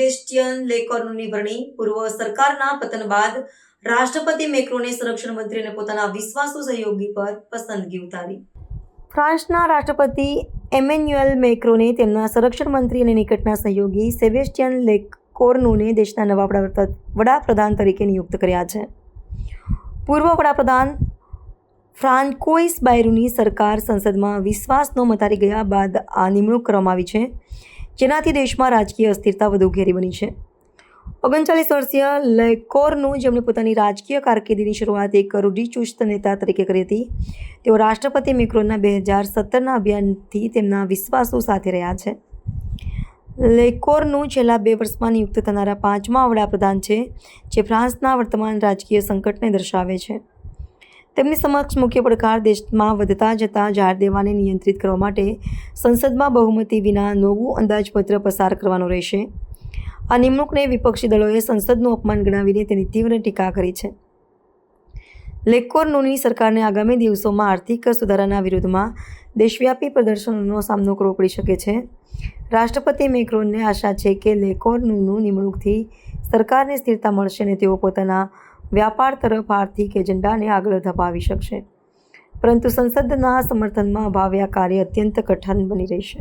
સેબેસ્ટિયન લેકોર્નુની વરણી. પૂર્વ સરકારના પતન બાદ રાષ્ટ્રપતિ મેક્રોને સંરક્ષણ મંત્રી અને પોતાના વિશ્વાસુ સહયોગી પર પસંદગી ઉતારી. ફ્રાન્સના રાષ્ટ્રપતિ એમેન્યુએલ મેક્રોને તેમના સંરક્ષણ મંત્રી અને નિકટના સહયોગી સેબેસ્ટિયન લેકોર્નુને દેશના નવા વડાપ્રધાન તરીકે નિયુક્ત કર્યા છે. પૂર્વ વડાપ્રધાન ફ્રાન્કોઇસ બાયરુની સરકાર સંસદમાં વિશ્વાસનો મત હારી ગયા બાદ આ નિમણૂક કરવામાં આવી છે, જેનાથી દેશમાં રાજકીય અસ્થિરતા વધુ ઘેરી બની છે. 39 વર્ષીય લેકોર્નુ, જેમણે પોતાની રાજકીય કારકિર્દીની શરૂઆત એક રૂઢિચુસ્ત નેતા તરીકે કરી હતી, તેઓ રાષ્ટ્રપતિ મેક્રોનના 2017ના અભિયાનથી તેમના વિશ્વાસુ સાથે રહ્યા છે. લેકોર્નુ છેલ્લા 2 વર્ષમાં નિયુક્ત થનારા 5મા વડાપ્રધાન છે, જે ફ્રાન્સના વર્તમાન રાજકીય સંકટને દર્શાવે છે. તેમની સમક્ષ મુખ્ય પડકાર દેશમાં વધતા જતા જાહેર દેવાને નિયંત્રિત કરવા માટે સંસદમાં બહુમતી વિના નવું અંદાજપત્ર પસાર કરવાનો રહેશે. આ નિમણૂકને વિપક્ષી દળોએ સંસદનું અપમાન ગણાવીને તેની તીવ્ર ટીકા કરી છે. લેકોર્નુની સરકારને આગામી દિવસોમાં આર્થિક સુધારાના વિરોધમાં દેશવ્યાપી પ્રદર્શનોનો સામનો કરવો પડી શકે છે. રાષ્ટ્રપતિ મેક્રોનને આશા છે કે લેકોર્નુની નિમણૂકથી સરકારને સ્થિરતા મળશે અને તેઓ પોતાના વ્યાપાર તરફ આર્થિક એજન્ડાને આગળ ધપાવી શકશે, પરંતુ સંસદના સમર્થનમાં અભાવે આ કાર્ય અત્યંત કઠિન બની રહેશે.